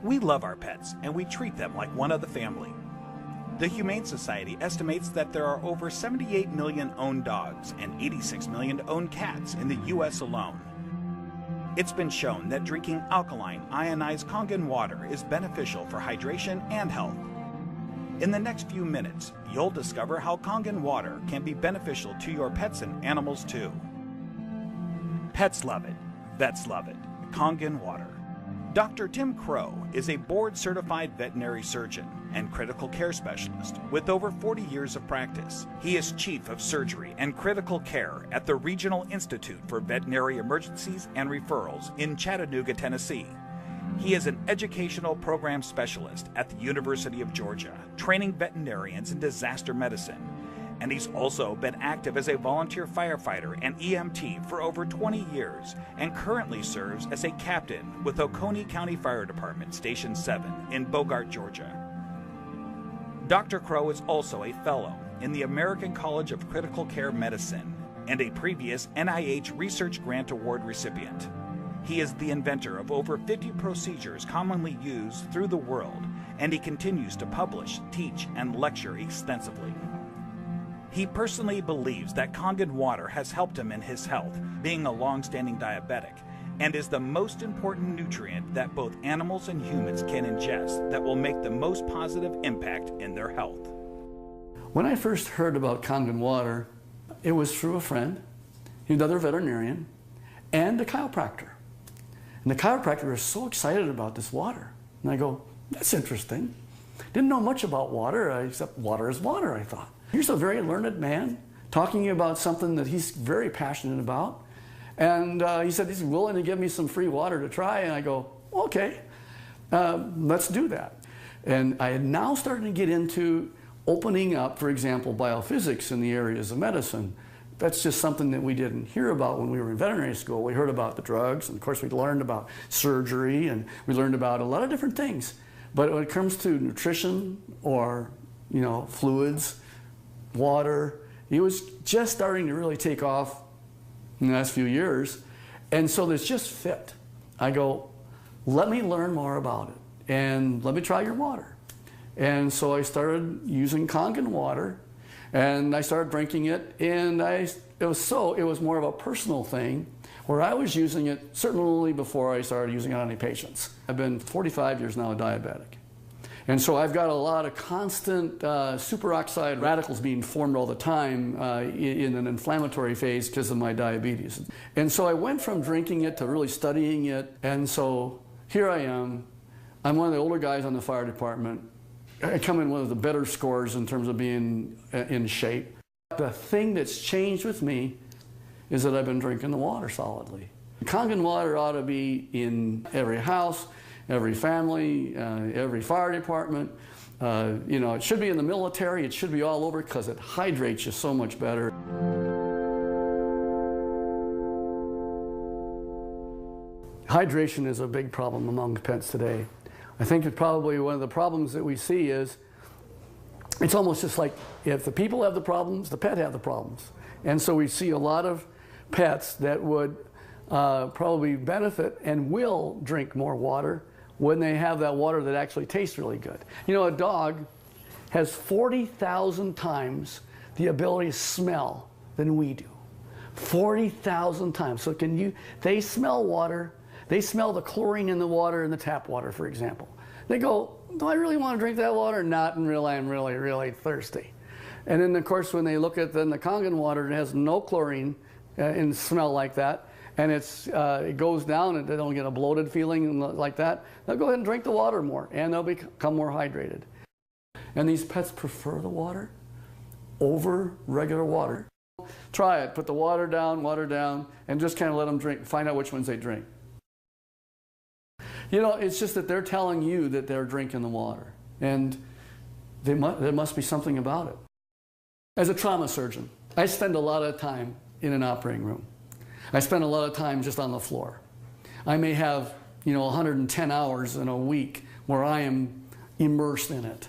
We love our pets, and we treat them like one of the family. The Humane Society estimates that there are over 78 million owned dogs and 86 million owned cats in the U.S. alone. It's been shown that drinking alkaline, ionized Kangen water is beneficial for hydration and health. In the next few minutes, you'll discover how Kangen water can be beneficial to your pets and animals too. Pets love it. Vets love it. Kangen water. Dr. Tim Crowe is a board-certified veterinary surgeon and critical care specialist with over 40 years of practice. He is Chief of Surgery and Critical Care at the Regional Institute for Veterinary Emergencies and Referrals in Chattanooga, Tennessee. He is an educational program specialist at the University of Georgia, training veterinarians in disaster medicine. And he's also been active as a volunteer firefighter and EMT for over 20 years and currently serves as a captain with Oconee County Fire Department Station 7 in Bogart, Georgia. Dr. Crowe is also a fellow in the American College of Critical Care Medicine and a previous NIH Research Grant Award recipient. He is the inventor of over 50 procedures commonly used through the world, and he continues to publish, teach, and lecture extensively. He personally believes that Kangen water has helped him in his health, being a long-standing diabetic, and is the most important nutrient that both animals and humans can ingest that will make the most positive impact in their health. When I first heard about Kangen water, it was through a friend, another veterinarian, and a chiropractor. And the chiropractor was so excited about this water. And I go, that's interesting. Didn't know much about water, except water is water, I thought. Here's a very learned man talking about something that he's very passionate about. And he said he's willing to give me some free water to try. And I go, okay, let's do that. And I had now started to get into opening up, for example, biophysics in the areas of medicine. That's just something that we didn't hear about when we were in veterinary school. We heard about the drugs, and of course we learned about surgery, and we learned about a lot of different things. But when it comes to nutrition or, fluids, water, it was just starting to really take off in the last few years. And so this just fit. I go, let me learn more about it, and let me try your water. And so I started using Kangen water, and I started drinking it, and it was more of a personal thing, where I was using it certainly before I started using it on any patients. I've been 45 years now a diabetic. And so I've got a lot of constant superoxide radicals being formed all the time in an inflammatory phase because of my diabetes. And so I went from drinking it to really studying it. And so here I am. I'm one of the older guys on the fire department. I come in one of the better scores in terms of being in shape. The thing that's changed with me is that I've been drinking the water solidly. Kangen water ought to be in every house, every family, every fire department. It should be in the military. It should be all over because it hydrates you so much better. Hydration is a big problem among pets today. I think that probably one of the problems that we see is it's almost just like if the people have the problems, the pet have the problems. And so we see a lot of pets that would probably benefit and will drink more water when they have that water that actually tastes really good. A dog has 40,000 times the ability to smell than we do. 40,000 times. So they smell water. They smell the chlorine in the water, in the tap water, for example. They go, do I really want to drink that water? Not until I'm really, really thirsty. And then, of course, when they look at the Kangen water, it has no chlorine and smell like that, and it goes down and they don't get a bloated feeling like that, they'll go ahead and drink the water more, and they'll become more hydrated. And these pets prefer the water over regular water. Try it. Put the water down, and just kind of let them drink. Find out which ones they drink. It's just that they're telling you that they're drinking the water, and there must be something about it. As a trauma surgeon, I spend a lot of time in an operating room. I spend a lot of time just on the floor. I may have, 110 hours in a week where I am immersed in it.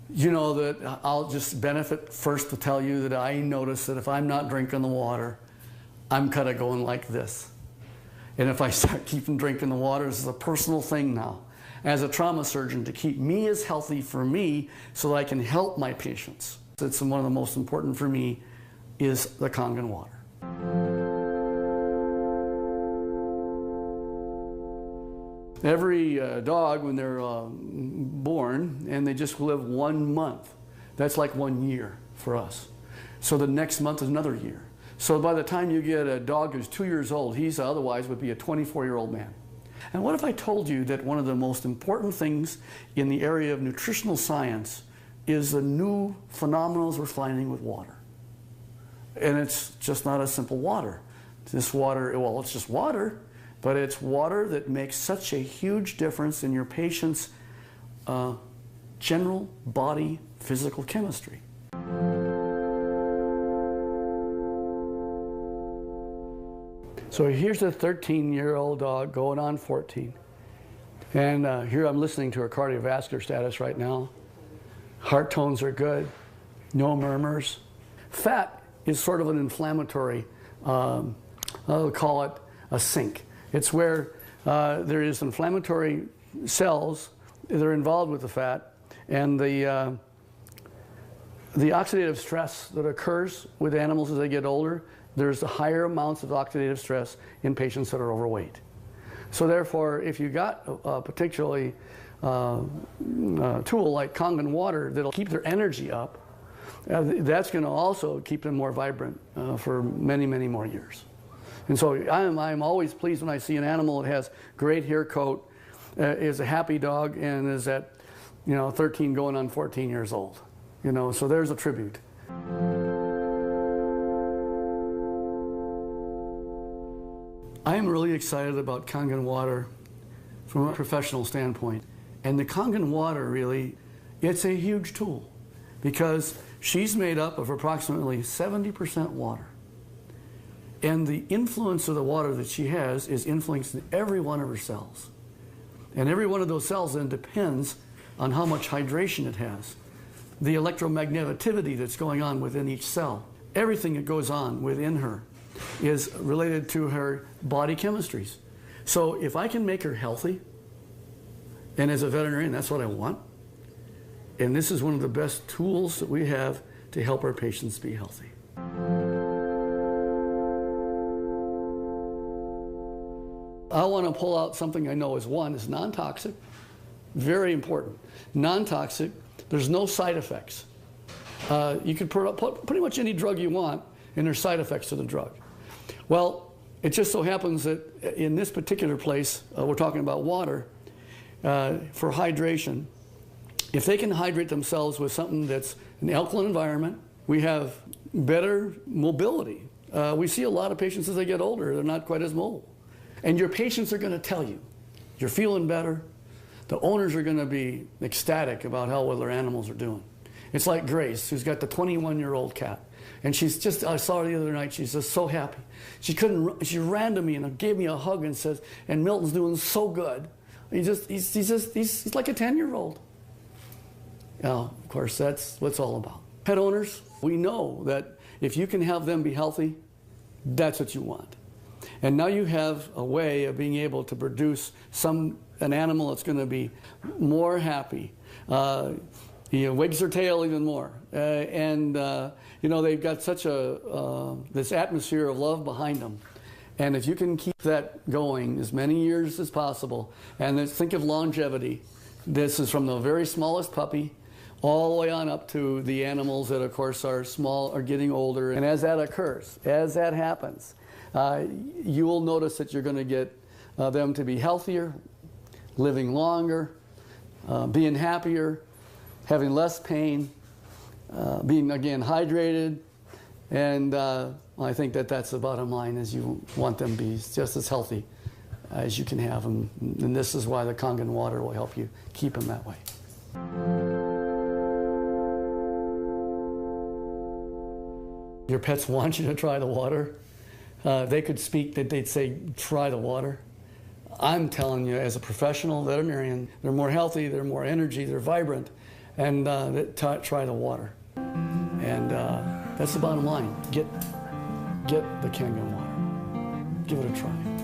That I'll just benefit first to tell you that I notice that if I'm not drinking the water, I'm kind of going like this. And if I start keeping drinking the water, this is a personal thing now. as a trauma surgeon to keep me as healthy for me so that I can help my patients. It's one of the most important for me is the Kangen water. Every dog, when they're born, and they just live 1 month, that's like 1 year for us. So the next month is another year. So by the time you get a dog who's 2 years old, he's otherwise would be a 24-year-old man. And what if I told you that one of the most important things in the area of nutritional science is the new phenomena we're finding with water? And it's just not a simple water. This water, well, it's just water, but it's water that makes such a huge difference in your patient's general body physical chemistry. So here's a 13-year-old dog going on 14. And here I'm listening to her cardiovascular status right now. Heart tones are good, no murmurs. Fat is sort of an inflammatory, I'll call it a sink. It's where there is inflammatory cells that are involved with the fat, and the oxidative stress that occurs with animals as they get older, there's higher amounts of oxidative stress in patients that are overweight. So therefore, if you got a particularly tool like Kangen water that'll keep their energy up, that's going to also keep them more vibrant for many, many more years. And so I'm always pleased when I see an animal that has great hair coat, is a happy dog, and is at 13 going on 14 years old. So there's a tribute. I'm really excited about Kangen water from a professional standpoint. And the Kangen water really, it's a huge tool because she's made up of approximately 70% water. And the influence of the water that she has is influencing every one of her cells. And every one of those cells then depends on how much hydration it has. The electromagneticity that's going on within each cell, everything that goes on within her is related to her body chemistries. So if I can make her healthy, and as a veterinarian, that's what I want, and this is one of the best tools that we have to help our patients be healthy. I want to pull out something I know is non-toxic, very important. Non-toxic, there's no side effects. You can put pretty much any drug you want, and there's side effects to the drug. Well, it just so happens that in this particular place, we're talking about water, for hydration. If they can hydrate themselves with something that's an alkaline environment, we have better mobility. We see a lot of patients as they get older, they're not quite as mobile. And your patients are going to tell you, you're feeling better. The owners are going to be ecstatic about how well their animals are doing. It's like Grace, who's got the 21-year-old cat. And she's just, I saw her the other night, she's just so happy. She ran to me and gave me a hug and says, and Milton's doing so good. He's like a 10-year-old. Of course, that's what it's all about. Pet owners, we know that if you can have them be healthy, that's what you want. And now you have a way of being able to produce an animal that's going to be more happy. He wags their tail even more. They've got such this atmosphere of love behind them. And if you can keep that going as many years as possible, and think of longevity, this is from the very smallest puppy all the way on up to the animals that, of course, are small, are getting older. And as that occurs, as that happens, you will notice that you're going to get them to be healthier, living longer, being happier, having less pain, being, again, hydrated. And I think that that's the bottom line, is you want them to be just as healthy as you can have them. And this is why the Kangen water will help you keep them that way. Your pets want you to try the water. They could speak, that they'd say, try the water. I'm telling you, as a professional veterinarian, they're more healthy, they're more energy, they're vibrant, and try the water. And that's the bottom line. Get the Kangen water. Give it a try.